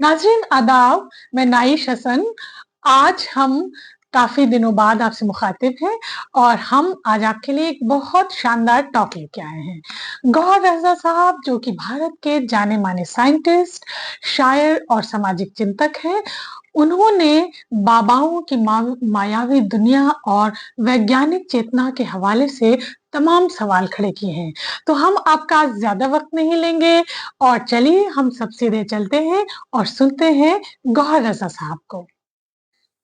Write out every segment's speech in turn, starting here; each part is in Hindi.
नाज़रीन आदाब, मैं नाइश हसन। आज हम काफ़ी दिनों बाद आपसे मुखातिब हैं और हम आज आपके लिए एक बहुत शानदार टॉक लेके आए हैं। गौहर रज़ा साहब जो कि भारत के जाने-माने साइंटिस्ट, शायर और सामाजिक चिंतक हैं, उन्होंने बाबाओं की मायावी दुनिया और वैज्ञानिक चेतना के हवाले से तमाम सवाल खड़े किए हैं। तो हम आपका ज़्यादा वक़्त नहीं लेंगे और चलिए हम सब सीधे चलते हैं और सुनते हैं गौहर रज़ा साहब को।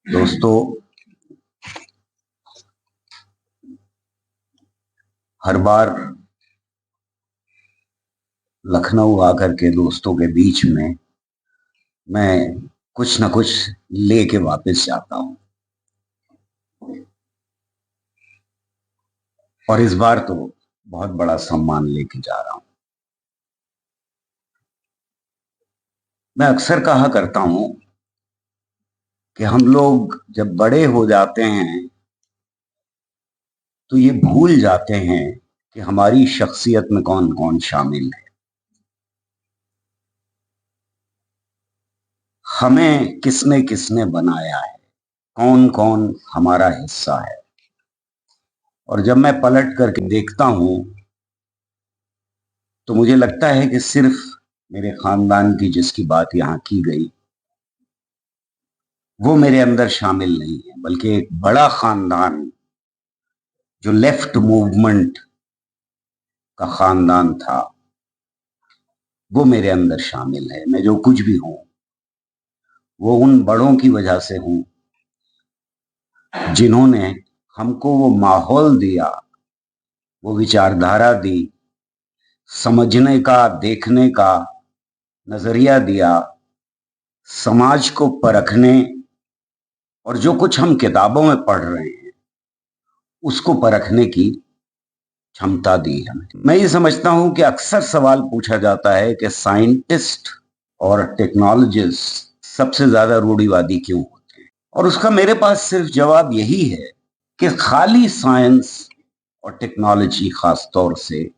दोस्तों, हर बार लखनऊ आकर के दोस्तों के बीच में मैं कुछ न कुछ लेके वापस जाता हूं और इस बार तो बहुत बड़ा सम्मान लेके जा रहा हूं। मैं अक्सर कहा करता हूं कि हम लोग जब बड़े हो जाते हैं तो ये भूल जाते हैं कि हमारी शख्सियत में कौन कौन शामिल है, हमें किसने किसने बनाया है, कौन कौन हमारा हिस्सा है। और जब मैं पलट करके देखता हूं तो मुझे लगता है कि सिर्फ मेरे खानदान की जिसकी बात यहां की गई वो मेरे अंदर शामिल नहीं है, बल्कि एक बड़ा खानदान जो लेफ्ट मूवमेंट का खानदान था वो मेरे अंदर शामिल है। मैं जो कुछ भी हूं वो उन बड़ों की वजह से हूं जिन्होंने हमको वो माहौल दिया, वो विचारधारा दी, समझने का, देखने का नजरिया दिया, समाज को परखने और जो कुछ हम किताबों में पढ़ रहे हैं उसको परखने की क्षमता दी हमें। मैं ये समझता हूं कि अक्सर सवाल पूछा जाता है कि साइंटिस्ट और टेक्नोलॉजिस्ट सबसे ज्यादा रूढ़िवादी क्यों होते हैं, और उसका मेरे पास सिर्फ जवाब यही है कि खाली साइंस और टेक्नोलॉजी खास तौर से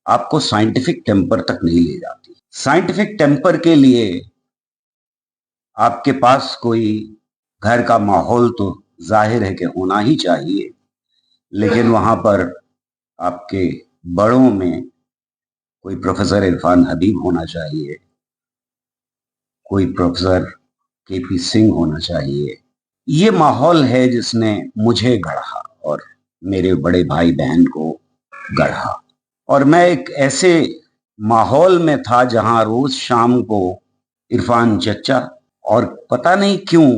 आपको साइंटिफिक टेम्पर तक नहीं ले जाती। साइंटिफिक टेम्पर के लिए आपके पास कोई घर का माहौल तो जाहिर है कि होना ही चाहिए, लेकिन वहां पर आपके बड़ों में कोई प्रोफेसर इरफान हबीब होना चाहिए, कोई प्रोफेसर केपी सिंह होना चाहिए। ये माहौल है जिसने मुझे गढ़ा और मेरे बड़े भाई बहन को गढ़ा। और मैं एक ऐसे माहौल में था जहां रोज शाम को इरफान चचा और पता नहीं क्यों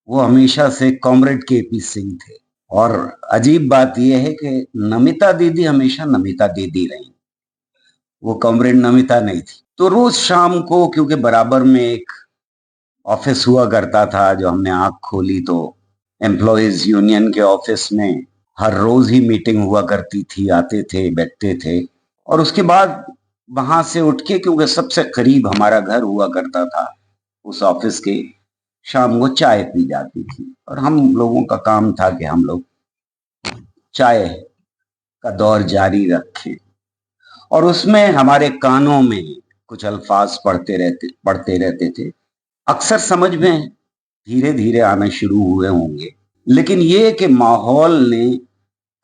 वो हमेशा से कॉमरेड केपी सिंह थे। और अजीब बात यह है कि नमिता दीदी हमेशा नमिता दीदी रही, वो कॉमरेड नमिता नहीं थी। तो रोज शाम को, क्योंकि बराबर में एक ऑफिस हुआ करता था, जो हमने आंख खोली तो एम्प्लॉयज यूनियन के ऑफिस में हर रोज ही मीटिंग हुआ करती थी, आते थे, बैठते थे। और उसके बाद वहां से उठ के, क्योंकि सबसे करीब हमारा घर हुआ करता था उस ऑफिस के, शाम को चाय पी जाती थी और हम लोगों का काम था कि हम लोग चाय का दौर जारी रखें। और उसमें हमारे कानों में कुछ अल्फाज पढ़ते रहते थे। अक्सर समझ में धीरे धीरे आना शुरू हुए होंगे, लेकिन ये कि माहौल ने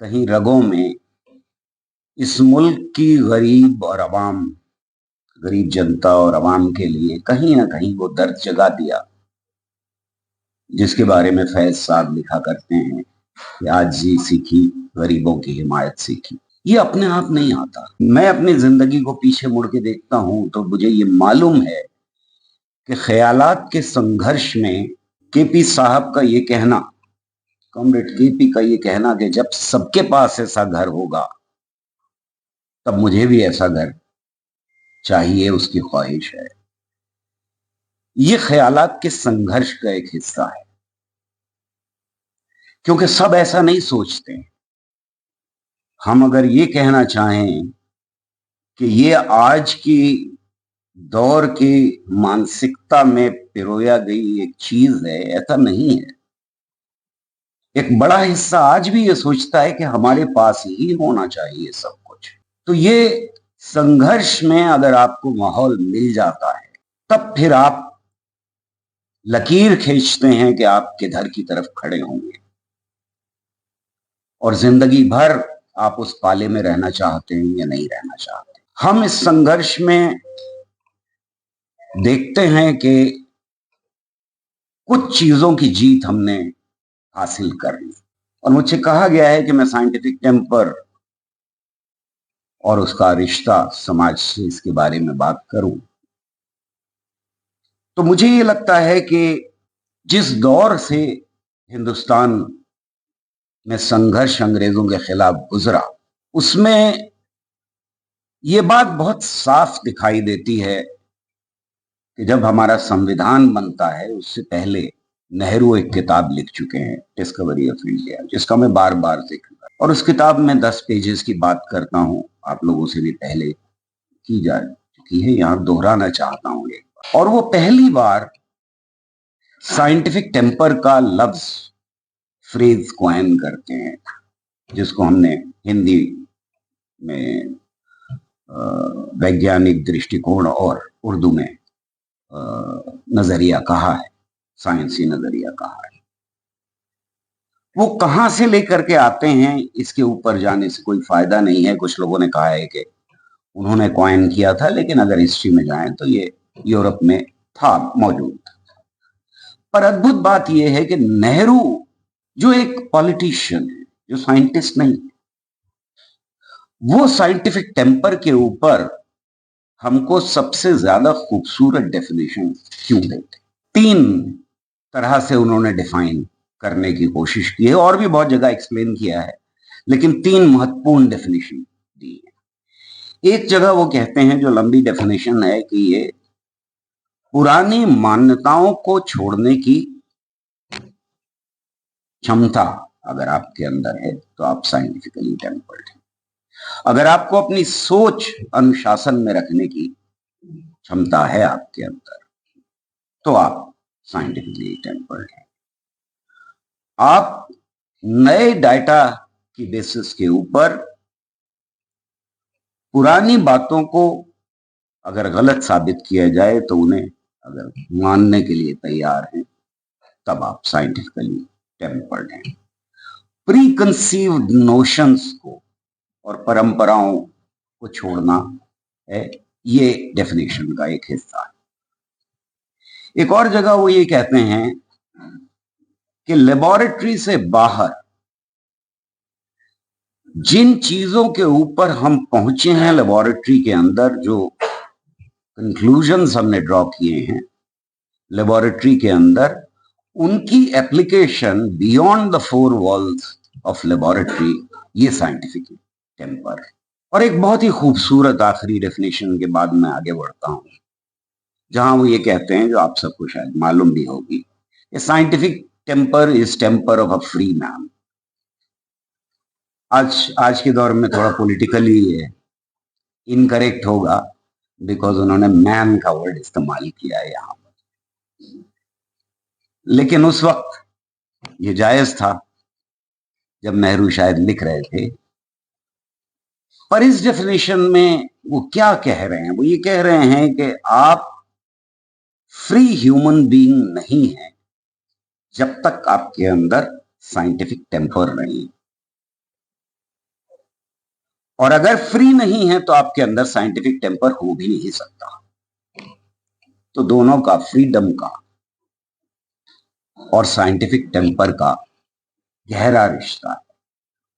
कहीं रगों में इस मुल्क की गरीब जनता और अवाम के लिए कहीं ना कहीं वो दर्द जगा दिया, जिसके बारे में फैज साहब लिखा करते हैं कि आजिज़ी सीखी, गरीबों की हिमायत सीखी। ये अपने आप नहीं आता। मैं अपनी जिंदगी को पीछे मुड़ के देखता हूं तो मुझे ये मालूम है कि ख्यालात के संघर्ष में केपी साहब का ये कहना, कॉमरेड केपी का ये कहना कि जब सबके पास ऐसा घर होगा तब मुझे भी ऐसा घर चाहिए, उसकी ख्वाहिश है। ये ख्यालात के संघर्ष का एक हिस्सा है, क्योंकि सब ऐसा नहीं सोचते। हम अगर ये कहना चाहें कि ये आज की दौर की मानसिकता में पिरोया गई एक चीज है, ऐसा नहीं है। एक बड़ा हिस्सा आज भी ये सोचता है कि हमारे पास ही होना चाहिए सब कुछ। तो ये संघर्ष में अगर आपको माहौल मिल जाता है तब फिर आप लकीर खींचते हैं कि आप किधर की तरफ खड़े होंगे, और जिंदगी भर आप उस पाले में रहना चाहते हैं या नहीं रहना चाहते। हम इस संघर्ष में देखते हैं कि कुछ चीजों की जीत हमने हासिल कर ली, और मुझसे कहा गया है कि मैं साइंटिफिक टेम्पर और उसका रिश्ता समाज से, इसके बारे में बात करूं। तो मुझे ये लगता है कि जिस दौर से हिंदुस्तान में संघर्ष अंग्रेजों के खिलाफ गुजरा, उसमें ये बात बहुत साफ दिखाई देती है कि जब हमारा संविधान बनता है, उससे पहले नेहरू एक किताब लिख चुके हैं, डिस्कवरी ऑफ इंडिया, जिसका मैं बार बार जिक्र, और उस किताब में 10 पेजेस की बात करता हूं, आप लोगों से भी पहले की जा चुकी है, यहां दोहराना चाहता हूं एक बार। और वो पहली बार साइंटिफिक टेम्पर का लफ्ज, फ्रेज कॉइन करते हैं, जिसको हमने हिंदी में वैज्ञानिक दृष्टिकोण और उर्दू में नजरिया कहा है, साइंसी नजरिया कहा है। वो कहां से लेकर के आते हैं, इसके ऊपर जाने से कोई फायदा नहीं है। कुछ लोगों ने कहा है कि उन्होंने कॉइन किया था, लेकिन अगर हिस्ट्री में जाएं तो ये यूरोप में था, मौजूद था। पर अद्भुत बात यह है कि नेहरू जो एक पॉलिटिशियन है, जो साइंटिस्ट नहीं, वो साइंटिफिक टेम्पर के ऊपर हमको सबसे ज्यादा खूबसूरत डेफिनेशन क्यों देते। 3 तरह से उन्होंने डिफाइन करने की कोशिश की है, और भी बहुत जगह एक्सप्लेन किया है, लेकिन 3 महत्वपूर्ण डेफिनेशन दी है। एक जगह वो कहते हैं, जो लंबी डेफिनेशन है, कि ये पुरानी मान्यताओं को छोड़ने की क्षमता अगर आपके अंदर है तो आप साइंटिफिकली टेम्पर्ड हैं। अगर आपको अपनी सोच अनुशासन में रखने की क्षमता है आपके अंदर, तो आप साइंटिफिकली टेम्पर्ड हैं। आप नए डाटा की बेसिस के ऊपर पुरानी बातों को अगर गलत साबित किया जाए तो उन्हें अगर मानने के लिए तैयार हैं, तब आप साइंटिफिकली टेम्पर्ड हैं। प्री कंसीव्ड नोशंस को और परंपराओं को छोड़ना है, ये डेफिनेशन का एक हिस्सा है। एक और जगह वो ये कहते हैं कि लेबोरेटरी से बाहर जिन चीजों के ऊपर हम पहुंचे हैं लेबोरेटरी के अंदर, जो कंक्लूजन्स हमने ड्रॉ किए हैं लेबोरेटरी के अंदर, उनकी application beyond the 4 walls of laboratory, ये साइंटिफिक टेम्पर है। और एक बहुत ही खूबसूरत आखिरी डेफिनेशन के बाद मैं आगे बढ़ता हूं, जहां वो ये कहते हैं, जो आप सबको शायद मालूम भी होगी, scientific temper is temper of a free man. आज के दौर में थोड़ा पॉलिटिकली इनकरेक्ट होगा, बिकॉज उन्होंने मैन का वर्ड इस्तेमाल किया है यहां पर, लेकिन उस वक्त ये जायज था जब नेहरू शायद लिख रहे थे। पर इस डेफिनेशन में वो क्या कह रहे हैं, वो ये कह रहे हैं कि आप फ्री ह्यूमन बीइंग नहीं है जब तक आपके अंदर साइंटिफिक टेम्पर नहीं, और अगर फ्री नहीं है तो आपके अंदर साइंटिफिक टेम्पर हो भी नहीं सकता। तो दोनों का, फ्रीडम का और साइंटिफिक टेम्पर का गहरा रिश्ता है,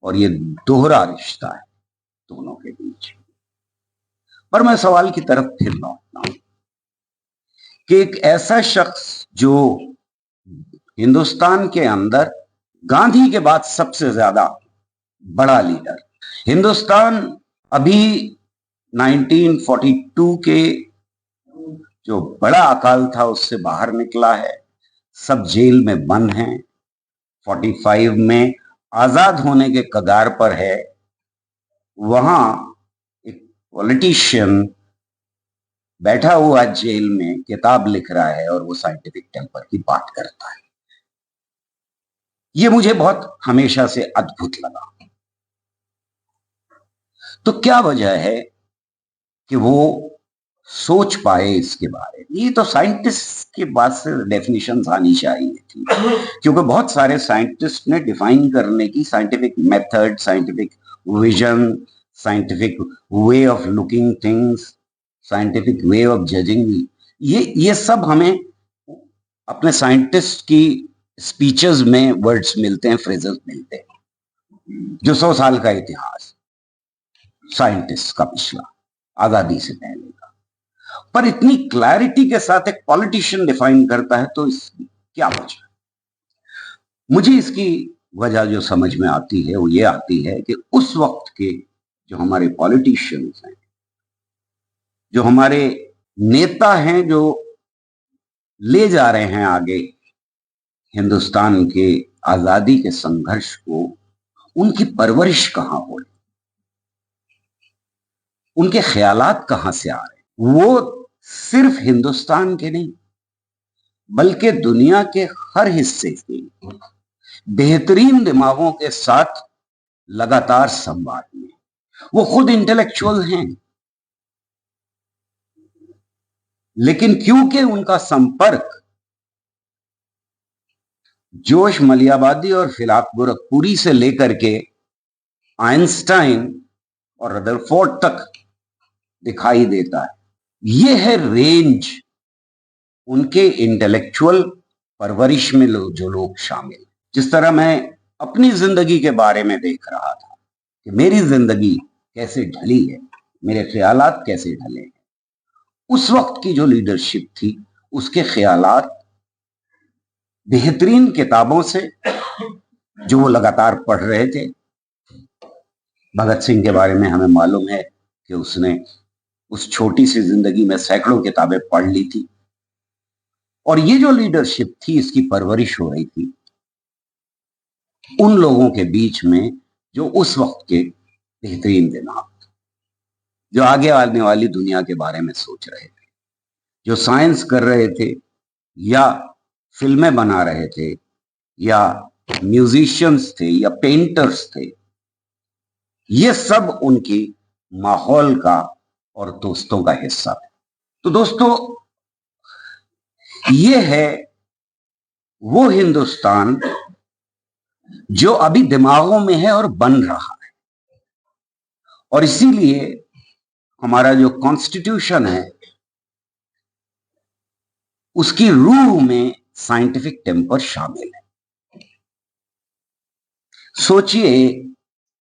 और ये दोहरा रिश्ता है दोनों के बीच। पर मैं सवाल की तरफ फिर लौटता हूं कि एक ऐसा शख्स जो हिंदुस्तान के अंदर गांधी के बाद सबसे ज्यादा बड़ा लीडर, हिंदुस्तान अभी 1942 के जो बड़ा अकाल था उससे बाहर निकला है, सब जेल में बंद हैं, 45 में आजाद होने के कगार पर है। वहां एक पॉलिटिशियन बैठा हुआ जेल में किताब लिख रहा है, और वो साइंटिफिक टेम्पर की बात करता है। ये मुझे बहुत हमेशा से अद्भुत लगा। तो क्या वजह है कि वो सोच पाए इसके बारे में। ये तो साइंटिस्ट के पास से डेफिनेशंस आनी चाहिए थी, क्योंकि बहुत सारे साइंटिस्ट ने डिफाइन करने की scientific method, scientific vision, scientific way of looking things, scientific way of judging, ये सब हमें अपने साइंटिस्ट की स्पीचेस में वर्ड्स मिलते हैं, फ्रेजेस मिलते हैं। जो 100 साल का इतिहास साइंटिस्ट का पिछला, आजादी से पहले का, पर इतनी क्लैरिटी के साथ एक पॉलिटिशियन डिफाइन करता है, तो इस क्या वजह? मुझे इसकी वजह जो समझ में आती है वो ये आती है कि उस वक्त के जो हमारे पॉलिटिशियंस हैं, जो हमारे नेता हैं, जो ले जा रहे हैं आगे हिंदुस्तान के आजादी के संघर्ष को, उनकी परवरिश कहां हो रही, उनके ख्यालात कहां से आ रहे? वो सिर्फ हिंदुस्तान के नहीं बल्कि दुनिया के हर हिस्से के बेहतरीन दिमागों के साथ लगातार संवाद में। वो खुद इंटेलेक्चुअल हैं, लेकिन क्योंकि उनका संपर्क जोश मलियाबादी और फिलाक गोरखपुरी से लेकर के आइंस्टाइन और रदरफोर्ड तक दिखाई देता है, ये है रेंज उनके इंटेलेक्चुअल परवरिश में जो लोग शामिल। जिस तरह मैं अपनी जिंदगी के बारे में देख रहा था कि मेरी जिंदगी कैसे ढली है, मेरे ख्यालात कैसे ढले हैं, उस वक्त की जो लीडरशिप थी उसके ख्यालात बेहतरीन किताबों से जो वो लगातार पढ़ रहे थे। भगत सिंह के बारे में हमें मालूम है कि उसने उस छोटी सी जिंदगी में सैकड़ों किताबें पढ़ ली थी, और ये जो लीडरशिप थी इसकी परवरिश हो रही थी उन लोगों के बीच में जो उस वक्त के बेहतरीन दिमाग, जो आगे आने वाली दुनिया के बारे में सोच रहे थे, जो साइंस कर रहे थे या फिल्में बना रहे थे या म्यूजिशियंस थे या पेंटर्स थे। ये सब उनकी माहौल का और दोस्तों का हिस्सा था। तो दोस्तों, ये है वो हिंदुस्तान जो अभी दिमागों में है और बन रहा है, और इसीलिए हमारा जो कॉन्स्टिट्यूशन है उसकी रूह में साइंटिफिक टेम्पर शामिल है। सोचिए,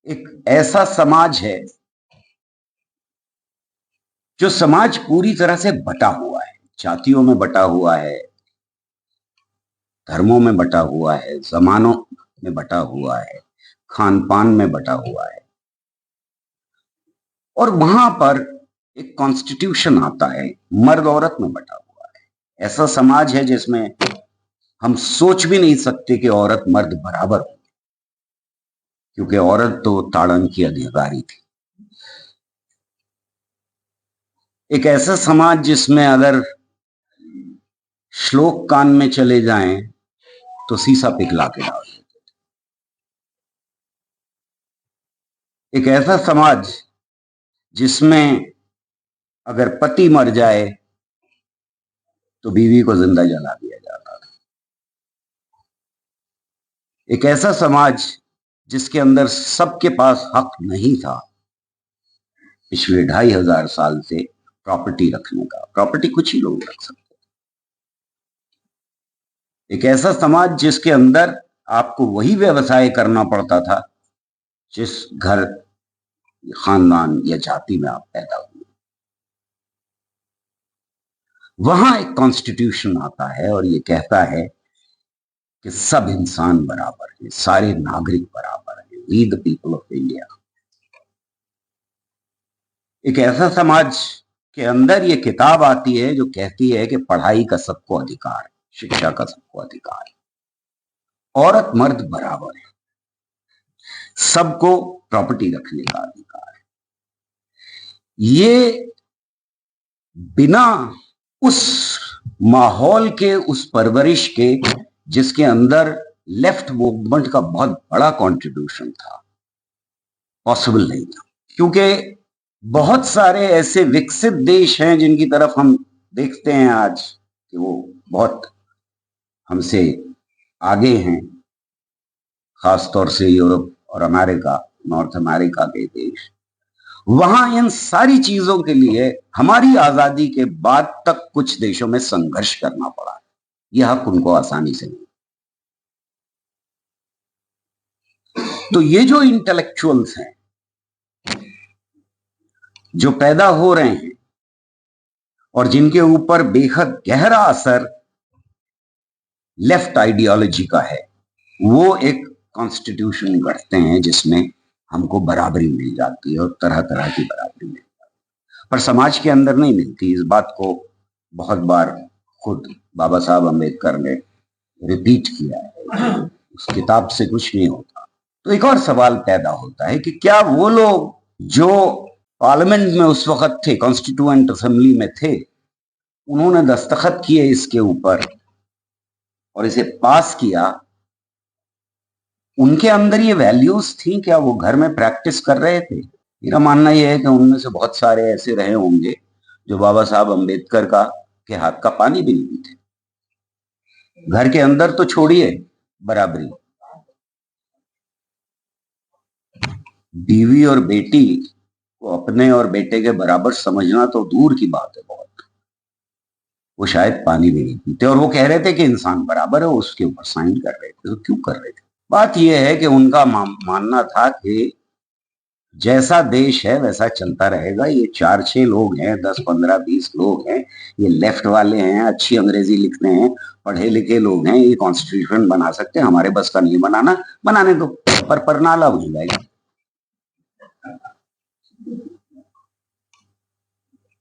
एक ऐसा समाज है जो समाज पूरी तरह से बटा हुआ है, जातियों में बटा हुआ है, धर्मों में बटा हुआ है, जमानों में बटा हुआ है, खान पान में बटा हुआ है, और वहां पर एक कॉन्स्टिट्यूशन आता है, मर्द औरत में बटा हुआ है। ऐसा समाज है जिसमें हम सोच भी नहीं सकते कि औरत मर्द बराबर हो, क्योंकि औरत तो ताड़न की अधिकारी थी। एक ऐसा समाज जिसमें अगर श्लोक कान में चले जाएं तो शीशा पिघला के डाल देते। एक ऐसा समाज जिसमें अगर पति मर जाए तो बीवी को जिंदा जला दिया जाता था। एक ऐसा समाज जिसके अंदर सबके पास हक नहीं था पिछले 2500 साल से प्रॉपर्टी रखने का। प्रॉपर्टी कुछ ही लोग रख सकते थे। एक ऐसा समाज जिसके अंदर आपको वही व्यवसाय करना पड़ता था जिस घर, खानदान या जाति में आप पैदा हुए। वहां एक कॉन्स्टिट्यूशन आता है और ये कहता है कि सब इंसान बराबर हैं, सारे नागरिक बराबर हैं, we the people of India. एक ऐसा समाज के अंदर ये किताब आती है जो कहती है कि पढ़ाई का सबको अधिकार है, शिक्षा का सबको अधिकार है, औरत मर्द बराबर है, सबको प्रॉपर्टी रखने का अधिकार है। ये बिना उस माहौल के, उस परवरिश के जिसके अंदर लेफ्ट मूवमेंट का बहुत बड़ा कंट्रीब्यूशन था, पॉसिबल नहीं था। क्योंकि बहुत सारे ऐसे विकसित देश हैं जिनकी तरफ हम देखते हैं आज कि वो बहुत हमसे आगे हैं, खासतौर से यूरोप और अमेरिका, नॉर्थ अमेरिका के देश। वहां इन सारी चीजों के लिए हमारी आजादी के बाद तक कुछ देशों में संघर्ष करना पड़ा। यह हक उनको आसानी से नहीं। तो ये जो इंटेलेक्चुअल्स हैं जो पैदा हो रहे हैं और जिनके ऊपर बेहद गहरा असर लेफ्ट आइडियोलॉजी का है, वो एक कॉन्स्टिट्यूशन गढ़ते हैं जिसमें हमको बराबरी मिल जाती है और तरह तरह की बराबरी मिल जाती है, पर समाज के अंदर नहीं मिलती। इस बात को बहुत बार खुद बाबा साहब अम्बेडकर ने रिपीट किया है, उस किताब से कुछ नहीं होता। तो एक और सवाल पैदा होता है कि क्या वो लोग जो पार्लियामेंट में उस वक्त थे, कॉन्स्टिट्यूएंट असेंबली में थे, उन्होंने दस्तखत किए इसके ऊपर और इसे पास किया, उनके अंदर ये वैल्यूज थी क्या? वो घर में प्रैक्टिस कर रहे थे? मेरा मानना यह है कि उनमें से बहुत सारे ऐसे रहे होंगे जो बाबा साहब अम्बेडकर के हाथ का पानी भी नहीं पीते। घर के अंदर तो छोड़िए बराबरी, बीवी और बेटी को अपने और बेटे के बराबर समझना तो दूर की बात है। बहुत वो शायद पानी भी नहीं पीते और वो कह रहे थे कि इंसान बराबर है, उसके ऊपर साइन कर रहे थे। तो क्यों कर रहे थे? बात यह है कि उनका मानना था कि जैसा देश है वैसा चलता रहेगा। ये 4-6 लोग हैं, 10-15-20 लोग हैं, ये लेफ्ट वाले हैं, अच्छी अंग्रेजी लिखते हैं, पढ़े लिखे लोग हैं, ये कॉन्स्टिट्यूशन बना सकते हैं, हमारे बस का नहीं बनाना, बनाने दो, पर परनाला हो जाएगा।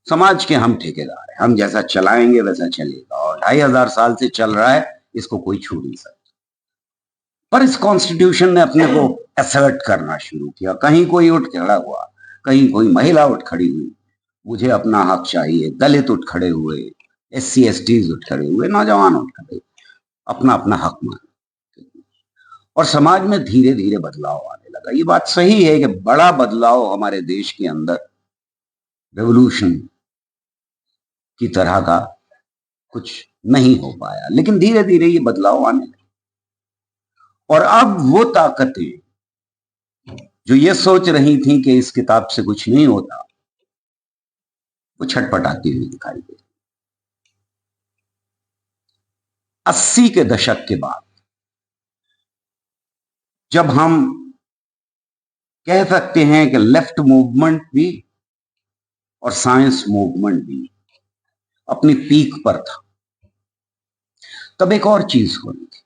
समाज के हम ठेकेदार हैं, हम जैसा चलाएंगे वैसा चलेगा और 2500 साल से चल रहा है, इसको कोई छू नहीं सकता। पर इस कॉन्स्टिट्यूशन ने अपने को असर्ट करना शुरू किया। कहीं कोई उठ खड़ा हुआ, कहीं कोई महिला उठ खड़ी हुई, मुझे अपना हक चाहिए। दलित उठ खड़े हुए, SC STs उठ खड़े हुए, नौजवान उठ खड़े, अपना अपना हक मांगे और समाज में धीरे धीरे बदलाव आने लगा। ये बात सही है कि बड़ा बदलाव हमारे देश के अंदर रेवोल्यूशन की तरह का कुछ नहीं हो पाया, लेकिन धीरे धीरे ये बदलाव आने लगे और अब वो ताकतें जो ये सोच रही थी कि इस किताब से कुछ नहीं होता, वो छटपटाती हुई दिखाई दे। 80 के दशक के बाद जब हम कह सकते हैं कि लेफ्ट मूवमेंट भी और साइंस मूवमेंट भी अपनी पीक पर था, तब एक और चीज हो रही थी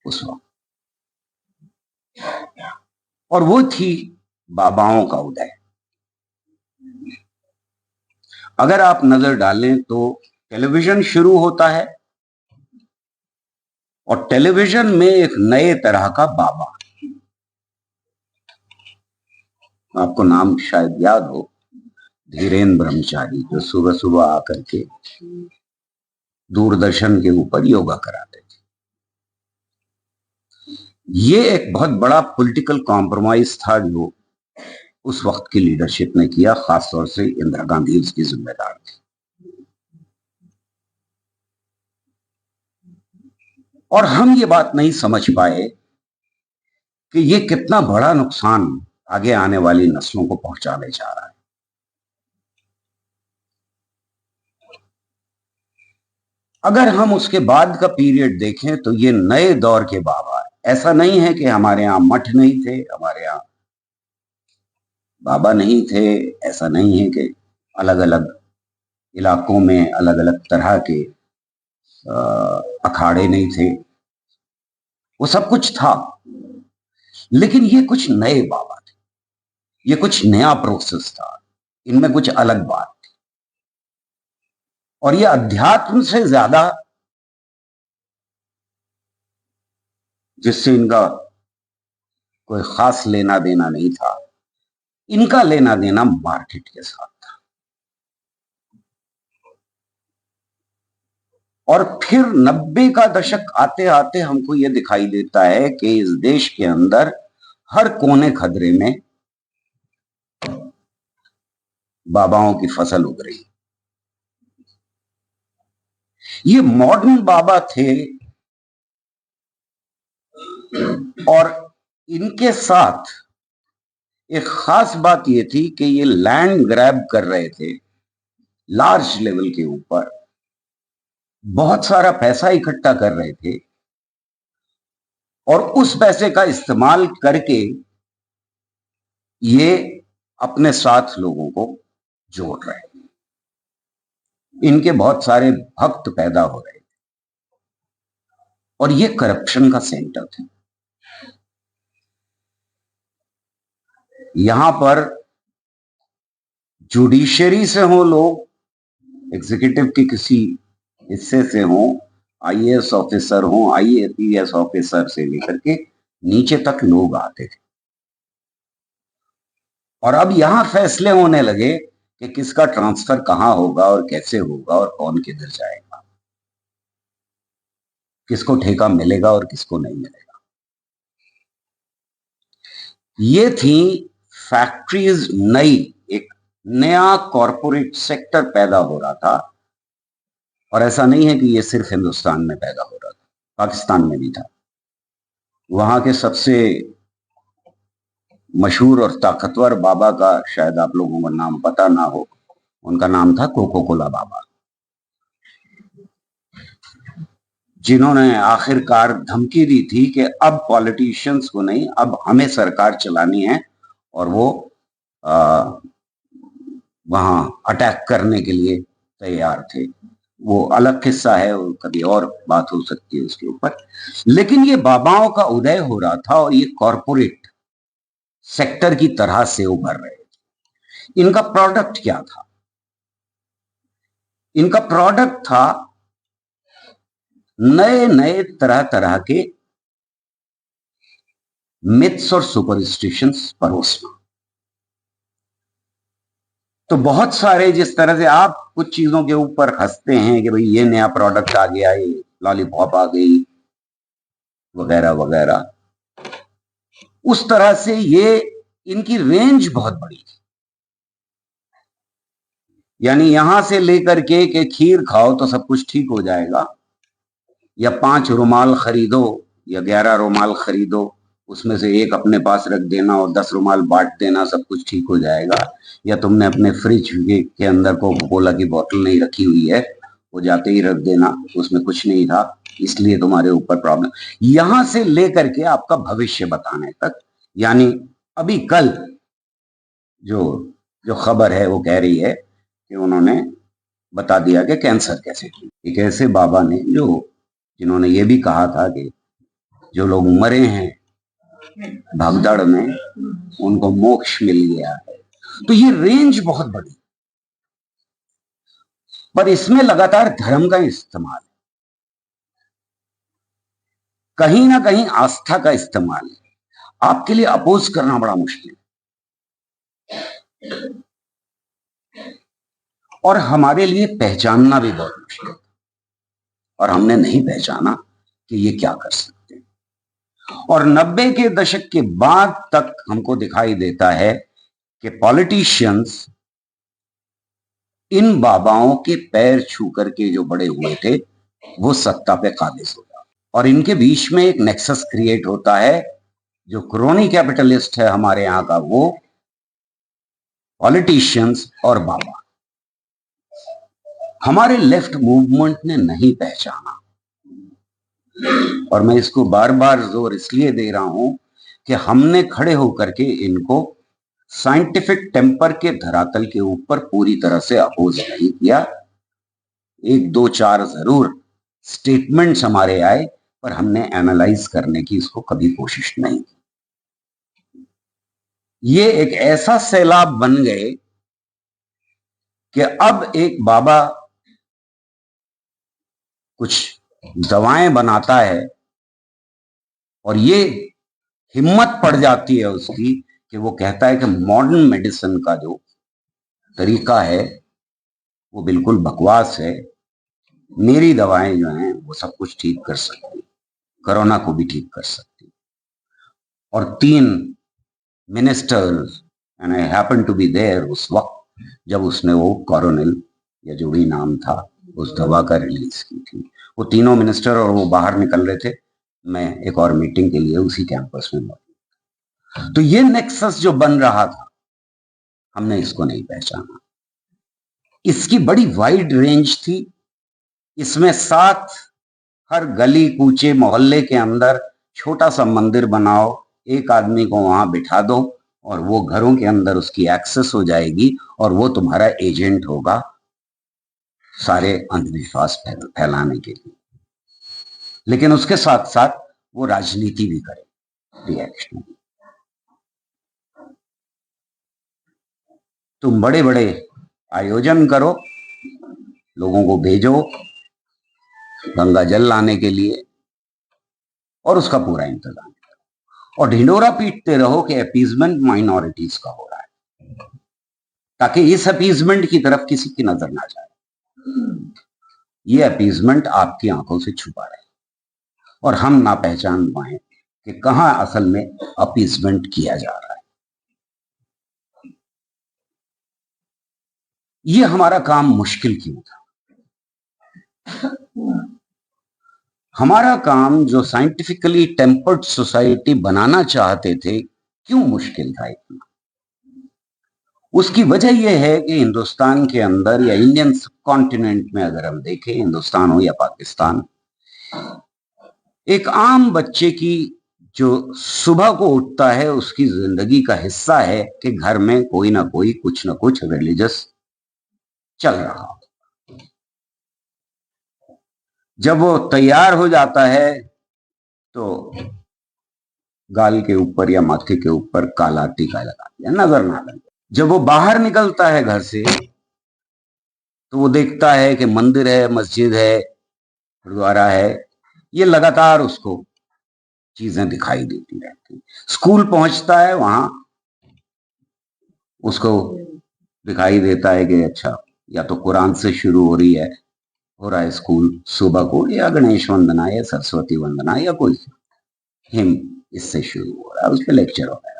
उस वक्त, और वो थी बाबाओं का उदय। अगर आप नजर डालें तो टेलीविजन शुरू होता है और टेलीविजन में एक नए तरह का बाबा, आपको नाम शायद याद हो, धीरेन्द्र ब्रह्मचारी, जो सुबह सुबह आकर के दूरदर्शन के ऊपर योगा कराते थे। ये एक बहुत बड़ा पॉलिटिकल कॉम्प्रोमाइज था जो उस वक्त की लीडरशिप ने किया, खासतौर से इंदिरा गांधी इसकी जिम्मेदार थी। और हम ये बात नहीं समझ पाए कि ये कितना बड़ा नुकसान आगे आने वाली नस्लों को पहुंचाने जा रहा है। अगर हम उसके बाद का पीरियड देखें तो ये नए दौर के बाबा, ऐसा नहीं है कि हमारे यहां मठ नहीं थे, हमारे यहां बाबा नहीं थे, ऐसा नहीं है कि अलग अलग इलाकों में अलग अलग तरह के अखाड़े नहीं थे, वो सब कुछ था, लेकिन ये कुछ नए बाबा थे, ये कुछ नया प्रोसेस था, इनमें कुछ अलग बात थी और ये अध्यात्म से ज्यादा, जिससे इनका कोई खास लेना देना नहीं था, इनका लेना देना मार्केट के साथ था। और फिर 90 का दशक आते आते हमको यह दिखाई देता है कि इस देश के अंदर हर कोने खदरे में बाबाओं की फसल उग रही। ये मॉडर्न बाबा थे और इनके साथ एक खास बात ये थी कि ये लैंड ग्रैब कर रहे थे लार्ज लेवल के ऊपर, बहुत सारा पैसा इकट्ठा कर रहे थे और उस पैसे का इस्तेमाल करके ये अपने साथ लोगों को जोड़ रहे थे। इनके बहुत सारे भक्त पैदा हो रहे थे और ये करप्शन का सेंटर थे। यहां पर जुडिशरी से हो लोग, एग्जीक्यूटिव के किसी हिस्से से हो, आईएएस ऑफिसर हो, आईएपीएस ऑफिसर से लेकर के नीचे तक लोग आते थे और अब यहां फैसले होने लगे कि किसका ट्रांसफर कहां होगा और कैसे होगा और कौन किधर जाएगा, किसको ठेका मिलेगा और किसको नहीं मिलेगा। ये थी फैक्ट्रीज नई, एक नया कॉरपोरेट सेक्टर पैदा हो रहा था और ऐसा नहीं है कि ये सिर्फ हिंदुस्तान में पैदा हो रहा था, पाकिस्तान में भी था। वहां के सबसे मशहूर और ताकतवर बाबा का शायद आप लोगों को नाम पता ना हो, उनका नाम था कोको कोला बाबा, जिन्होंने आखिरकार धमकी दी थी कि अब पॉलिटिशियंस को नहीं, अब हमें सरकार चलानी है और वो वहां अटैक करने के लिए तैयार थे। वो अलग किस्सा है, कभी और बात हो सकती है उसके ऊपर। लेकिन ये बाबाओं का उदय हो रहा था और ये कॉरपोरेट सेक्टर की तरह से उभर रहे थे। इनका प्रोडक्ट क्या था? इनका प्रोडक्ट था नए नए तरह तरह के मिथ्स और सुपरस्टिशंस परोसना। तो बहुत सारे, जिस तरह से आप कुछ चीजों के ऊपर हंसते हैं कि भाई ये नया प्रोडक्ट आ गया, ये लॉलीपॉप आ गई वगैरह वगैरह, उस तरह से ये इनकी रेंज बहुत बड़ी थी। यानी यहां से लेकर के खीर खाओ तो सब कुछ ठीक हो जाएगा, या 5 रुमाल खरीदो या 11 रुमाल खरीदो, उसमें से एक अपने पास रख देना और 10 रुमाल बांट देना, सब कुछ ठीक हो जाएगा। या तुमने अपने फ्रिज के अंदर कोका कोला की बोतल नहीं रखी हुई है, वो जाते ही रख देना, उसमें कुछ नहीं था इसलिए तुम्हारे ऊपर प्रॉब्लम। यहां से लेकर के आपका भविष्य बताने तक, यानी अभी कल जो जो खबर है वो कह रही है कि उन्होंने बता दिया कि कैंसर कैसे ठीक। एक ऐसे बाबा ने जिन्होंने ये भी कहा था कि जो लोग मरे हैं भगदड़ में उनको मोक्ष मिल गया है। तो ये रेंज बहुत बड़ी, पर इसमें लगातार धर्म का इस्तेमाल है, कहीं ना कहीं आस्था का इस्तेमाल है। आपके लिए अपोज करना बड़ा मुश्किल है और हमारे लिए पहचानना भी बहुत मुश्किल है, और हमने नहीं पहचाना कि ये क्या कर सकते हैं। और 90 के दशक के बाद तक हमको दिखाई देता है कि पॉलिटिशियंस इन बाबाओं के पैर छू करके जो बड़े हुए थे वो सत्ता पे काबिज हो जाते, और इनके बीच में एक नेक्सस क्रिएट होता है। जो क्रोनी कैपिटलिस्ट है हमारे यहां का, वो पॉलिटिशियंस और बाबा, हमारे लेफ्ट मूवमेंट ने नहीं पहचाना। और मैं इसको बार बार जोर इसलिए दे रहा हूं कि हमने खड़े होकर के इनको साइंटिफिक टेम्पर के धरातल के ऊपर पूरी तरह से अपोज नहीं किया। 1 2 4 जरूर स्टेटमेंट्स हमारे आए, पर हमने एनालाइज करने की इसको कभी कोशिश नहीं की। ये एक ऐसा सैलाब बन गए कि अब एक बाबा कुछ दवाएं बनाता है और ये हिम्मत पड़ जाती है उसकी कि वो कहता है कि मॉडर्न मेडिसिन का जो तरीका है वो बिल्कुल बकवास है, मेरी दवाएं जो हैं वो सब कुछ ठीक कर सकती, कोरोना को भी ठीक कर सकती। और 3 ministers, and I happen to be there उस वक्त, जब उसने वो कोरोनिल या जो भी नाम था उस दवा का रिलीज की थी। वो तीनों मिनिस्टर और वो बाहर निकल रहे थे, मैं एक और मीटिंग के लिए उसी कैंपस में मौजूद। तो ये नेक्सस जो बन रहा था, हमने इसको नहीं पहचाना। इसकी बड़ी वाइड रेंज थी। इसमें 7 हर गली कूचे मोहल्ले के अंदर छोटा सा मंदिर बनाओ, एक आदमी को वहां बिठा दो और वो घरों के अंदर उसकी एक्सेस हो जाएगी और वो तुम्हारा एजेंट होगा सारे अंधविश्वास फैलाने के लिए। लेकिन उसके साथ साथ वो राजनीति भी करे, रिएक्शन। तुम बड़े बड़े आयोजन करो, लोगों को भेजो गंगा जल लाने के लिए और उसका पूरा इंतजाम करो, और ढिंडोरा पीटते रहो कि अपीजमेंट माइनॉरिटीज का हो रहा है, ताकि इस अपीजमेंट की तरफ किसी की नजर ना जाए। ये अपीजमेंट आपकी आंखों से छुपा रहे और हम ना पहचान पाए कि कहां असल में अपीजमेंट किया जा रहा है। ये हमारा काम मुश्किल क्यों था? हमारा काम जो साइंटिफिकली टेम्पर्ड सोसाइटी बनाना चाहते थे, क्यों मुश्किल था इतना? उसकी वजह यह है कि हिंदुस्तान के अंदर या इंडियन सबकॉन्टिनेंट में अगर हम देखें, हिंदुस्तान हो या पाकिस्तान, एक आम बच्चे की जो सुबह को उठता है उसकी जिंदगी का हिस्सा है कि घर में कोई ना कोई कुछ ना कुछ रिलीजियस चल रहा। जब वो तैयार हो जाता है तो गाल के ऊपर या माथे के ऊपर काला टीका लगा दिया, नजर ना लगे। जब वो बाहर निकलता है घर से तो वो देखता है कि मंदिर है, मस्जिद है, गुरुद्वारा है, ये लगातार उसको चीजें दिखाई देती रहती। स्कूल पहुंचता है, वहां उसको दिखाई देता है कि अच्छा, या तो कुरान से शुरू हो रहा है स्कूल सुबह को, या गणेश वंदना या सरस्वती वंदना या कोई हिम इससे शुरू हो रहा है, उस पर लेक्चर वगैरह।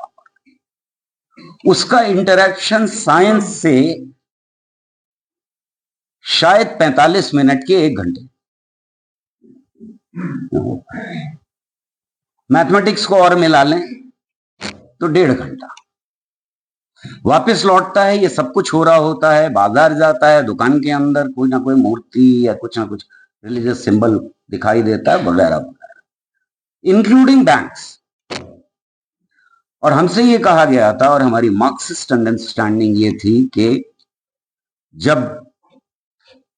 उसका इंटरेक्शन साइंस से शायद 45 मिनट के 1 घंटे, मैथमेटिक्स को और मिला लें तो 1.5 घंटा। वापस लौटता है, ये सब कुछ हो रहा होता है, बाजार जाता है, दुकान के अंदर कोई ना कोई मूर्ति या कुछ ना कुछ रिलीजियस सिंबल दिखाई देता है, वगैरह वगैरह, इंक्लूडिंग बैंक्स। और हमसे ये कहा गया था, और हमारी मार्क्सिस्ट अंडरस्टैंडिंग ये थी कि जब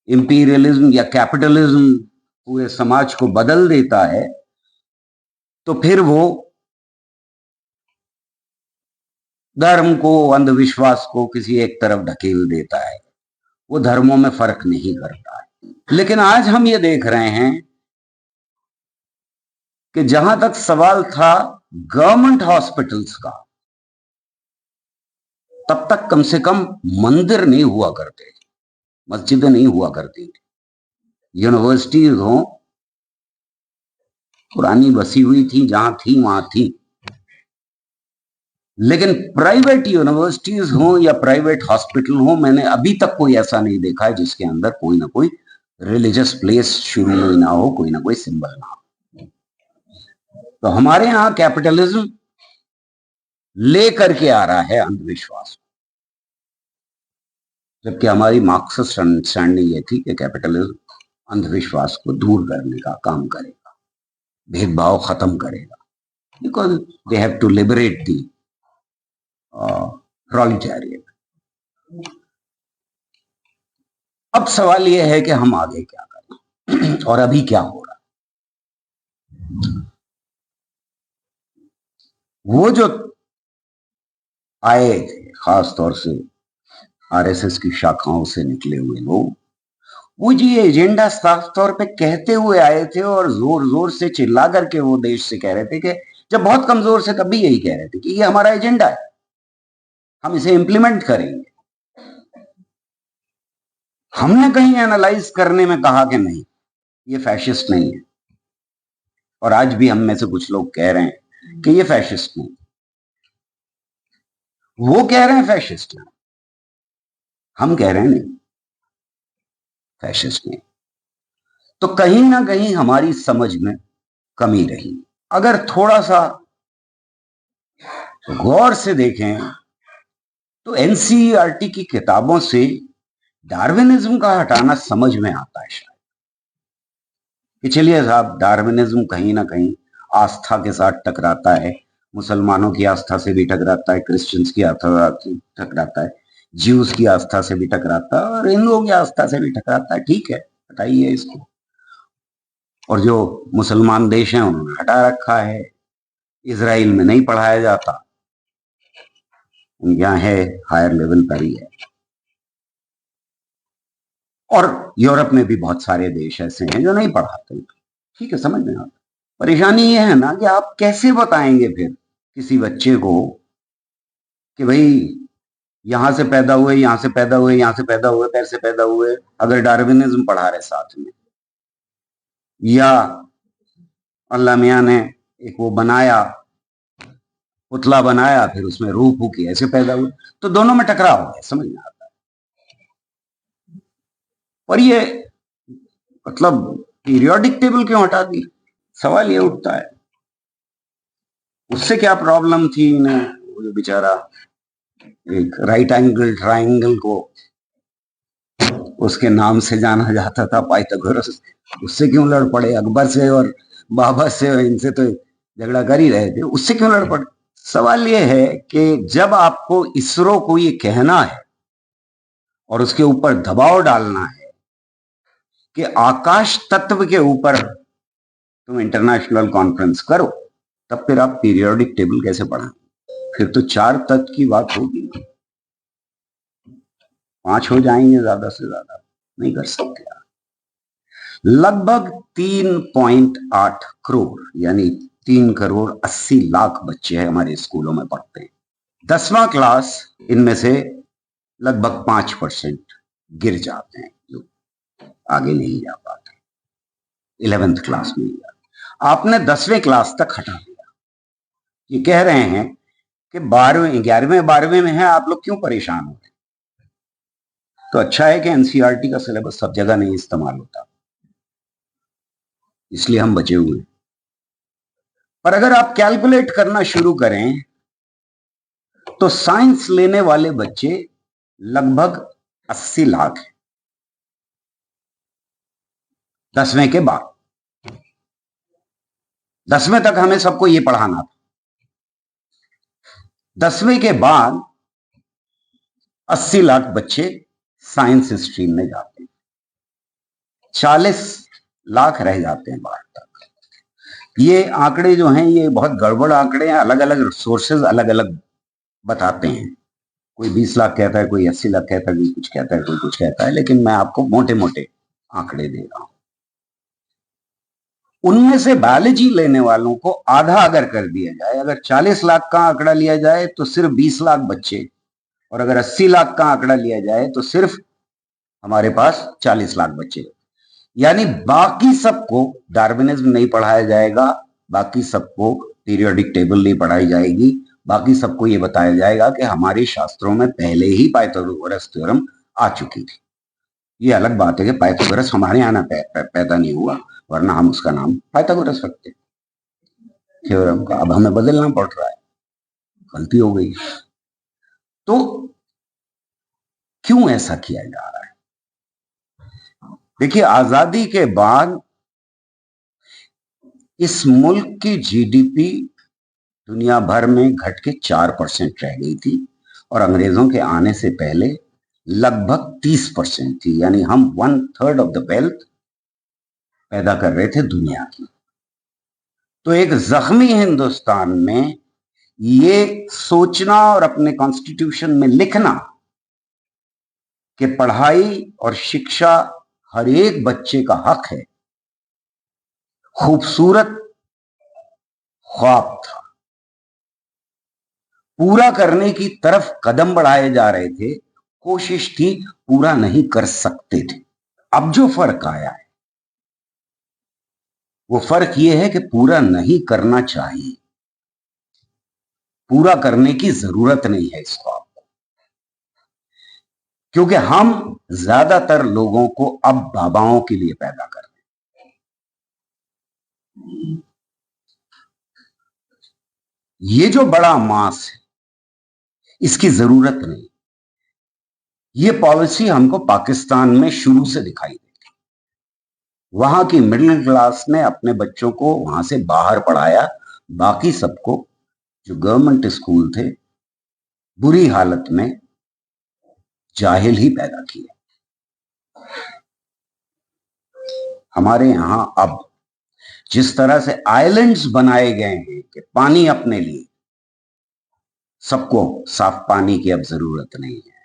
इंपीरियलिज्म या कैपिटलिज्म पूरे समाज को बदल देता है तो फिर वो धर्म को, अंधविश्वास को किसी एक तरफ ढकेल देता है, वो धर्मों में फर्क नहीं करता है। लेकिन आज हम ये देख रहे हैं कि जहां तक सवाल था गवर्नमेंट हॉस्पिटल्स का, तब तक कम से कम मंदिर नहीं हुआ करते, मस्जिदें नहीं हुआ करती थी। यूनिवर्सिटीज हो, पुरानी बसी हुई थी, जहां थी वहां थी। लेकिन प्राइवेट यूनिवर्सिटीज हो या प्राइवेट हॉस्पिटल हो, मैंने अभी तक कोई ऐसा नहीं देखा है जिसके अंदर कोई ना कोई रिलीजियस प्लेस शुरू में ना हो, कोई ना कोई सिंबल ना हो। तो हमारे यहां कैपिटलिज्म लेकर के आ रहा है अंधविश्वास, जबकि हमारी मार्क्सिस्ट अंडरस्टैंडिंग ये थी कि कैपिटलिज्म अंधविश्वास को दूर करने का काम करेगा, भेदभाव खत्म करेगा, because they have to liberate the proletariat. अब सवाल यह है कि हम आगे क्या करें और अभी क्या हो रहा है। वो जो आए थे, खास तौर से आरएसएस की शाखाओं से निकले हुए लोग, वो जी एजेंडा साफ तौर पे कहते हुए आए थे और जोर जोर से चिल्ला करके वो देश से कह रहे थे कि जब बहुत कमजोर से तब भी यही कह रहे थे कि ये हमारा एजेंडा है, हम इसे इंप्लीमेंट करेंगे। हमने कहीं एनालाइज करने में कहा कि नहीं, ये फैशिस्ट नहीं है, और आज भी हम में से कुछ लोग कह रहे हैं कि ये फैशिस्ट नहीं, वो कह रहे हैं फैशिस्ट है। हम कह रहे हैं नहीं, फैशिस्ट ने। तो कहीं ना कहीं हमारी समझ में कमी रही। अगर थोड़ा सा गौर से देखें तो एनसीईआरटी की किताबों से डार्विनिज्म का हटाना समझ में आता है शायद, कि चलिए साहब, डार्विनिज्म कहीं ना कहीं आस्था के साथ टकराता है, मुसलमानों की आस्था से भी टकराता है, क्रिश्चियंस की आस्था से टकराता है, ज्यूस की आस्था से भी टकराता है और हिंदुओं की आस्था से भी टकराता है। ठीक है, हटाइए इसको। और जो मुसलमान देश हैं उन्होंने हटा रखा है। इजराइल में नहीं पढ़ाया जाता, यहाँ है, हायर लेवल पर ही है। और यूरोप में भी बहुत सारे देश ऐसे हैं जो नहीं पढ़ाते। ठीक है, समझ में आता। परेशानी ये है ना कि आप कैसे बताएंगे फिर किसी बच्चे को कि भाई यहां से पैदा हुए, यहां से पैदा हुए, यहां से पैदा हुए, पैर से पैदा हुए, अगर डार्विनिज्म पढ़ा रहे साथ में, या अल्लाह मियां ने एक वो बनाया, पुतला बनाया, फिर उसमें रूह फूकी, ऐसे पैदा हुए, तो दोनों में टकराव है, समझ में आता है। और ये मतलब पीरियोडिक टेबल क्यों हटा दी, सवाल ये उठता है। उससे क्या प्रॉब्लम थी इन्हें, वो जो बेचारा एक राइट एंगल ट्राइंगल को उसके नाम से जाना जाता था, पाइथागोरस, उससे क्यों लड़ पड़े? अकबर से और बाबा से, इनसे तो झगड़ा कर ही रहे थे, उससे क्यों लड़ पड़े? सवाल ये है कि जब आपको इसरो को ये कहना है और उसके ऊपर दबाव डालना है कि आकाश तत्व के ऊपर तुम इंटरनेशनल कॉन्फ्रेंस करो, तब फिर आप पीरियोडिक टेबल कैसे पढ़ाएं? फिर तो 4 तत्व की बात होगी, 5 हो जाएंगे ज्यादा से ज्यादा, नहीं कर सकते आप। लगभग 3.8 करोड़ यानी 3 करोड़ 80 लाख बच्चे हैं हमारे स्कूलों में पढ़ते हैं। 10वां क्लास इनमें से लगभग 5% गिर जाते हैं, जो आगे नहीं जा पाते, 11th क्लास में ही। आपने 10वें क्लास तक हटा दिया। ये कह रहे हैं कि 12वें 11वें 12वें में है, आप लोग क्यों परेशान हो रहे? तो अच्छा है कि एनसीईआरटी का सिलेबस सब जगह नहीं इस्तेमाल होता, इसलिए हम बचे हुए। पर अगर आप कैलकुलेट करना शुरू करें तो साइंस लेने वाले बच्चे लगभग 80 लाख हैं 10वें के बाद। 10वें तक हमें सबको ये पढ़ाना था, 10वें के बाद 80 लाख बच्चे साइंस स्ट्रीम में जाते हैं, 40 लाख रह जाते हैं बाहर तक। ये आंकड़े जो हैं ये बहुत गड़बड़ आंकड़े हैं, अलग अलग सोर्सेज अलग अलग बताते हैं। कोई 20 लाख कहता है, कोई 80 लाख कहता है, कोई कुछ कहता है, कोई कुछ कहता है, लेकिन मैं आपको मोटे मोटे आंकड़े दे रहा हूं। उनमें से बायोलॉजी लेने वालों को आधा अगर कर दिया जाए, अगर 40 लाख का आंकड़ा लिया जाए तो सिर्फ 20 लाख बच्चे, और अगर 80 लाख का आंकड़ा लिया जाए तो सिर्फ हमारे पास 40 लाख बच्चे। यानी बाकी सबको डार्विनिज्म नहीं पढ़ाया जाएगा, बाकी सबको पीरियोडिक टेबल नहीं पढ़ाई जाएगी, बाकी सबको ये बताया जाएगा कि हमारे शास्त्रों में पहले ही पाइथागोरस थ्योरम आ चुकी थी। ये अलग बात है कि पाइथागोरस हमारे यहाँ पैदा नहीं हुआ, वरना हम उसका नाम पाइथागोरस रखते थ्योरम का। अब हमें बदलना पड़ रहा है, गलती हो गई। तो क्यों ऐसा किया जा रहा है? देखिए, आजादी के बाद इस मुल्क की जीडीपी दुनिया भर में घट के 4% रह गई थी, और अंग्रेजों के आने से पहले लगभग 30% थी। यानी हम 1/3 ऑफ द वेल्थ पैदा कर रहे थे दुनिया की। तो एक जख्मी हिंदुस्तान में ये सोचना और अपने कॉन्स्टिट्यूशन में लिखना कि पढ़ाई और शिक्षा हर एक बच्चे का हक है, खूबसूरत ख्वाब था, पूरा करने की तरफ कदम बढ़ाए जा रहे थे, कोशिश थी, पूरा नहीं कर सकते थे। अब जो फर्क आया है वो फर्क ये है कि पूरा नहीं करना चाहिए, पूरा करने की जरूरत नहीं है इसको आपको। क्योंकि हम ज्यादातर लोगों को अब बाबाओं के लिए पैदा कर रहे हैं। ये जो बड़ा मास है, इसकी जरूरत नहीं। ये पॉलिसी हमको पाकिस्तान में शुरू से दिखाई देती। वहां की मिडिल क्लास ने अपने बच्चों को वहां से बाहर पढ़ाया, बाकी सबको जो गवर्नमेंट स्कूल थे बुरी हालत में जाहिल ही पैदा किए। हमारे यहां अब जिस तरह से आइलैंड्स बनाए गए हैं कि पानी अपने लिए, सबको साफ पानी की अब जरूरत नहीं है।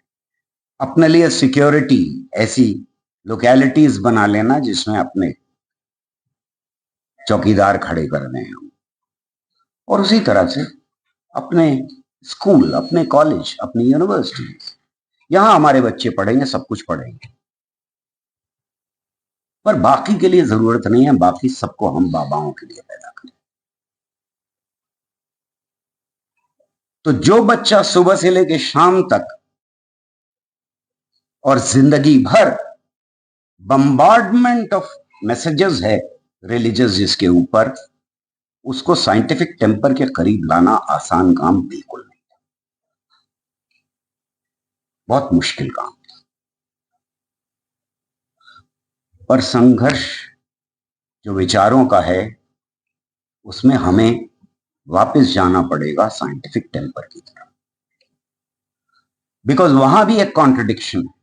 अपने लिए सिक्योरिटी, ऐसी लोकेलिटीज बना लेना जिसमें अपने चौकीदार खड़े करने हैं, और उसी तरह से अपने स्कूल, अपने कॉलेज, अपनी यूनिवर्सिटीज, यहां हमारे बच्चे पढ़ेंगे, सब कुछ पढ़ेंगे, पर बाकी के लिए जरूरत नहीं है। बाकी सबको हम बाबाओं के लिए पैदा करें। तो जो बच्चा सुबह से लेकर शाम तक और जिंदगी भर बम्बार्डमेंट ऑफ मैसेजेस है रिलीजियस जिसके ऊपर, उसको साइंटिफिक टेम्पर के करीब लाना आसान काम बिल्कुल नहीं, बहुत मुश्किल काम। पर संघर्ष जो विचारों का है, उसमें हमें वापस जाना पड़ेगा साइंटिफिक टेम्पर की तरफ, बिकॉज वहां भी एक कॉन्ट्रडिक्शन है।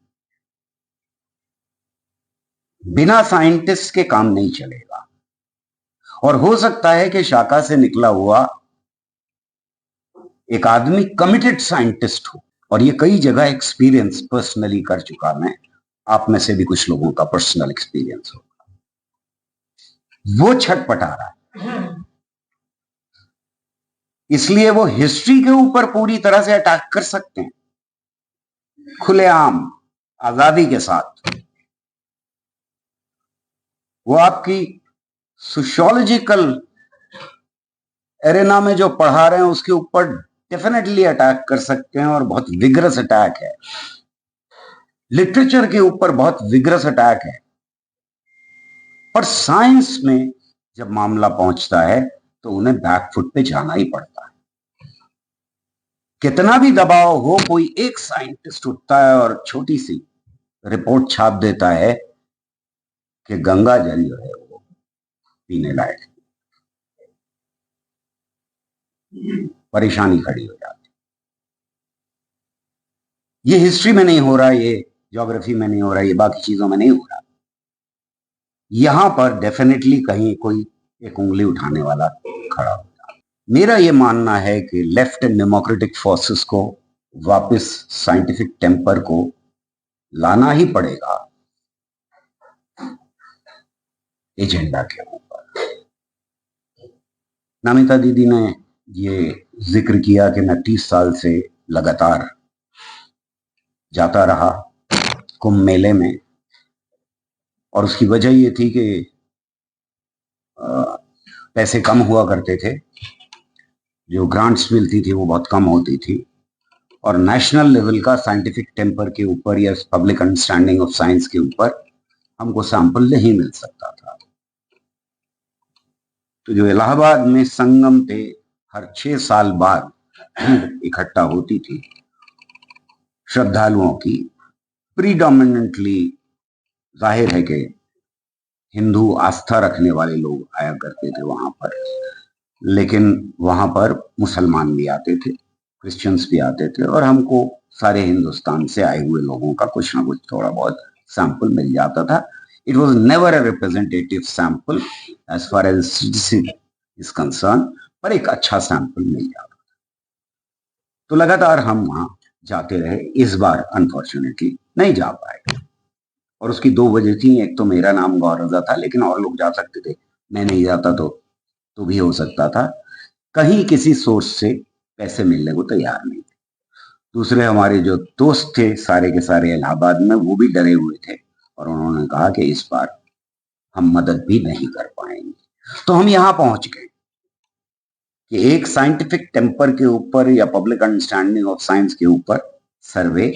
बिना साइंटिस्ट के काम नहीं चलेगा, और हो सकता है कि शाखा से निकला हुआ एक आदमी कमिटेड साइंटिस्ट हो, और ये कई जगह एक्सपीरियंस पर्सनली कर चुका मैं, आप में से भी कुछ लोगों का पर्सनल एक्सपीरियंस हो। वो छटपटा रहा है, इसलिए वो हिस्ट्री के ऊपर पूरी तरह से अटैक कर सकते हैं, खुलेआम आजादी के साथ। वो आपकी सोशियोलॉजिकल एरेना में जो पढ़ा रहे हैं उसके ऊपर डेफिनेटली अटैक कर सकते हैं, और बहुत विग्रस अटैक है। लिटरेचर के ऊपर बहुत विग्रस अटैक है, पर साइंस में जब मामला पहुंचता है तो उन्हें बैकफुट पे जाना ही पड़ता है। कितना भी दबाव हो, कोई एक साइंटिस्ट उठता है और छोटी सी रिपोर्ट छाप देता है कि गंगा जल जो है वो पीने लायक, परेशानी खड़ी हो जाती। ये हिस्ट्री में नहीं हो रहा, ये ज्योग्राफी में नहीं हो रहा, ये बाकी चीजों में नहीं हो रहा। यहां पर डेफिनेटली कहीं कोई एक उंगली उठाने वाला खड़ा होता। मेरा ये मानना है कि लेफ्ट एंड डेमोक्रेटिक फोर्सेस को वापस साइंटिफिक टेम्पर को लाना ही पड़ेगा एजेंडा के ऊपर। नमिता दीदी ने ये जिक्र किया कि मैं 30 साल से लगातार जाता रहा कुंभ मेले में, और उसकी वजह ये थी कि पैसे कम हुआ करते थे, जो ग्रांट्स मिलती थी वो बहुत कम होती थी, और नेशनल लेवल का साइंटिफिक टेम्पर के ऊपर या पब्लिक अंडरस्टैंडिंग ऑफ साइंस के ऊपर हमको सैंपल नहीं मिल सकता था। तो जो इलाहाबाद में संगम पे हर 6 साल बाद इकट्ठा होती थी श्रद्धालुओं की, प्रीडोमिनेंटली जाहिर है कि हिंदू आस्था रखने वाले लोग आया करते थे वहां पर, लेकिन वहां पर मुसलमान भी आते थे, क्रिश्चियंस भी आते थे, और हमको सारे हिंदुस्तान से आए हुए लोगों का कुछ ना कुछ थोड़ा बहुत सैंपल मिल जाता था। It was never a representative sample as far as is concern, पर एक अच्छा सैंपल मिल जाता था। तो लगातार हम वहां जाते रहे। इस बार अनफॉर्चुनेटली नहीं जा पाए, और उसकी 2 वजह थी। एक तो मेरा नाम गौर रजा था, लेकिन और लोग जा सकते थे, मैं नहीं जाता तो भी हो सकता था। कहीं किसी सोर्स से पैसे मिलने को तैयार नहीं थे। दूसरे हमारे जो दोस्त थे सारे के सारे इलाहाबाद में, वो भी डरे हुए थे, और उन्होंने कहा कि इस बार हम मदद भी नहीं कर पाएंगे। तो हम यहां पहुंच गए कि एक साइंटिफिक टेम्पर के ऊपर या पब्लिक अंडरस्टैंडिंग ऑफ साइंस के ऊपर सर्वे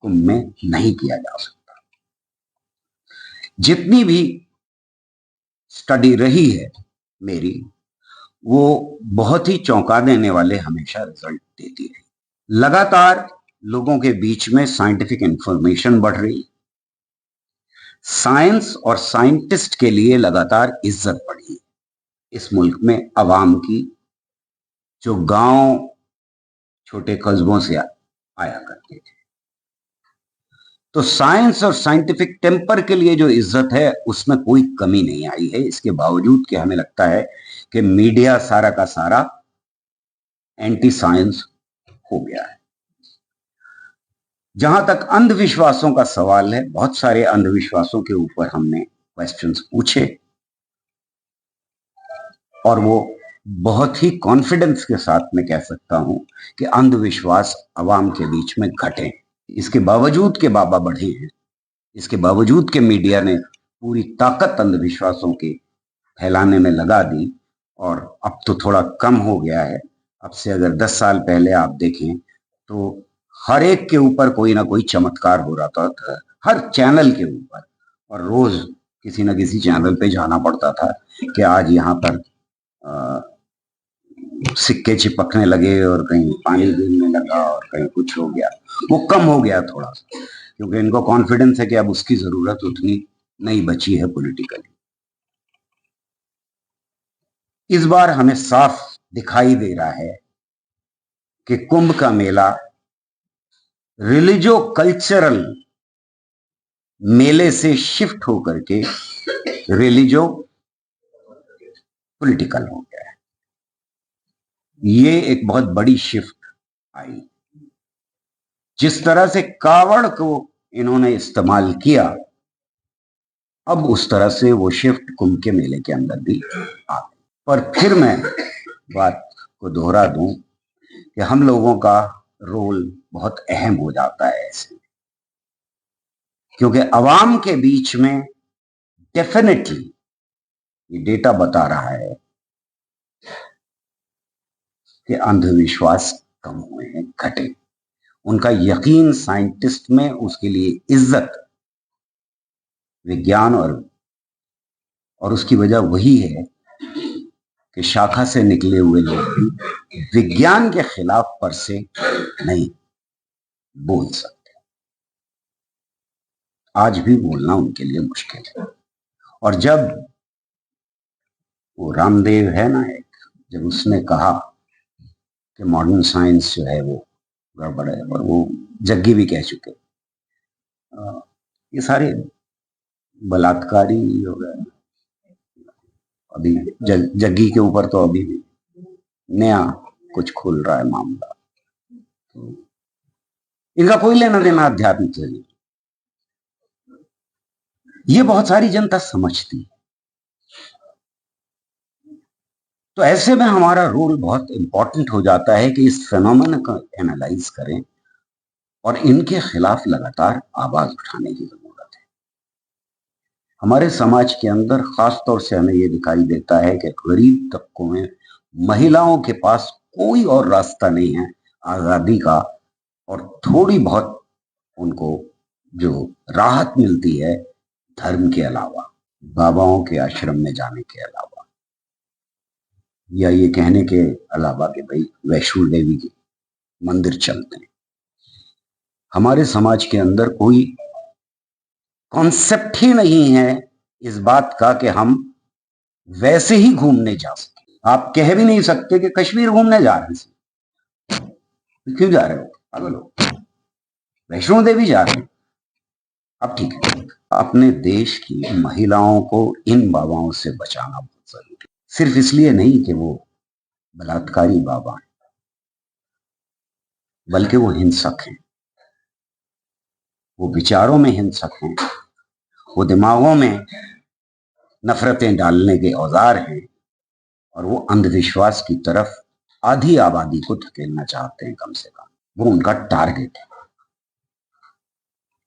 कुंभ में नहीं किया जा सकता। जितनी भी स्टडी रही है मेरी, वो बहुत ही चौंका देने वाले हमेशा रिजल्ट देती रही। लगातार लोगों के बीच में साइंटिफिक इंफॉर्मेशन बढ़ रही, साइंस और साइंटिस्ट के लिए लगातार इज्जत बढ़ी इस मुल्क में अवाम की, जो गांव छोटे कस्बों से आया करते थे। तो साइंस और साइंटिफिक टेम्पर के लिए जो इज्जत है उसमें कोई कमी नहीं आई है, इसके बावजूद कि हमें लगता है कि मीडिया सारा का सारा एंटी साइंस हो गया है। जहां तक अंधविश्वासों का सवाल है, बहुत सारे अंधविश्वासों के ऊपर हमने क्वेश्चंस पूछे और वो बहुत ही कॉन्फिडेंस के साथ मैं कह सकता हूं कि अंधविश्वास अवाम के बीच में घटे। इसके बावजूद के बाबा बढ़े हैं, इसके बावजूद के मीडिया ने पूरी ताकत अंधविश्वासों के फैलाने में लगा दी और अब तो थोड़ा कम हो गया है। अब से अगर 10 साल पहले आप देखें तो हर एक के ऊपर कोई ना कोई चमत्कार हो रहा था, हर चैनल के ऊपर, और रोज किसी ना किसी चैनल पे जाना पड़ता था कि आज यहाँ पर सिक्के चिपकने लगे और कहीं पानी गिरने लगा और कहीं कुछ हो गया। वो कम हो गया थोड़ा सा, क्योंकि इनको कॉन्फिडेंस है कि अब उसकी जरूरत उतनी नहीं बची है पॉलिटिकली। इस बार हमें साफ दिखाई दे रहा है कि कुंभ का मेला रिलीजो कल्चरल मेले से शिफ्ट होकर के रिलीजो पॉलिटिकल हो गया है। ये एक बहुत बड़ी शिफ्ट आई। जिस तरह से कावड़ को इन्होंने इस्तेमाल किया, अब उस तरह से वो शिफ्ट कुंभ के मेले के अंदर भी आ गई। पर फिर मैं बात को दोहरा दूं कि हम लोगों का रोल बहुत अहम हो जाता है ऐसे, क्योंकि अवाम के बीच में डेफिनेटली ये डेटा बता रहा है कि अंधविश्वास कम हुए हैं, घटे। उनका यकीन साइंटिस्ट में, उसके लिए इज्जत विज्ञान और उसकी वजह वही है कि शाखा से निकले हुए लोग भी विज्ञान के खिलाफ पर से नहीं बोल सकते। आज भी बोलना उनके लिए मुश्किल है। और जब वो रामदेव है ना, जब उसने कहा कि मॉडर्न साइंस जो है वो गड़बड़ है, और वो जग्गी भी कह चुके, ये सारे बलात्कारी हो गए। अभी जग्गी के ऊपर तो अभी भी नया कुछ खुल रहा है मामला, तो इनका कोई लेना देना अध्यात्म से नहीं। ये बहुत सारी जनता समझती है। तो ऐसे में हमारा रोल बहुत इंपॉर्टेंट हो जाता है कि इस फेनोमेना का एनालाइज करें और इनके खिलाफ लगातार आवाज उठाने की जरूरत है। हमारे समाज के अंदर खास तौर से हमें ये दिखाई देता है कि गरीब तबकों में महिलाओं के पास कोई और रास्ता नहीं है आजादी का, और थोड़ी बहुत उनको जो राहत मिलती है धर्म के अलावा, बाबाओं के आश्रम में जाने के अलावा, या ये कहने के अलावा कि भाई वैष्णो देवी के मंदिर चलते हैं। हमारे समाज के अंदर कोई कॉन्सेप्ट ही नहीं है इस बात का कि हम वैसे ही घूमने जा सके। आप कह भी नहीं सकते कि कश्मीर घूमने जा रहे हैं। क्यों जा रहे हो? पागल हो? वैष्णो देवी जा रहे हैं। अब ठीक है, अपने देश की महिलाओं को इन बाबाओं से बचाना बहुत जरूरी है। सिर्फ इसलिए नहीं कि वो बलात्कारी बाबा हैं, बल्कि वो हिंसक हैं, वो विचारों में हिंसक हैं, वो दिमागों में नफरतें डालने के औजार हैं, और वो अंधविश्वास की तरफ आधी आबादी को धकेलना चाहते हैं। कम से कम वो उनका टारगेट है।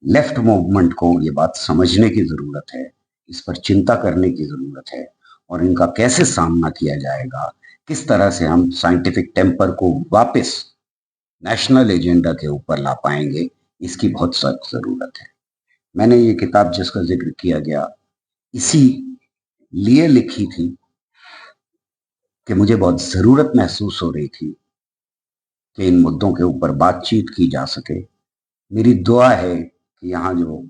लेफ्ट मूवमेंट को ये बात समझने की जरूरत है, इस पर चिंता करने की जरूरत है, और इनका कैसे सामना किया जाएगा, किस तरह से हम साइंटिफिक टेम्पर को वापस नेशनल एजेंडा के ऊपर ला पाएंगे, इसकी बहुत सख्त जरूरत है। मैंने ये किताब जिसका जिक्र किया गया इसी लिए लिखी थी कि मुझे बहुत जरूरत महसूस हो रही थी कि इन मुद्दों के ऊपर बातचीत की जा सके। मेरी दुआ है कि यहाँ जो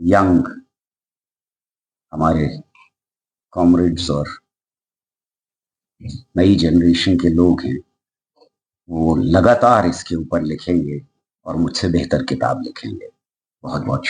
यंग हमारे कॉमरेड्स और नई जनरेशन के लोग हैं वो लगातार इसके ऊपर लिखेंगे और मुझसे बेहतर किताब लिखेंगे। बहुत बहुत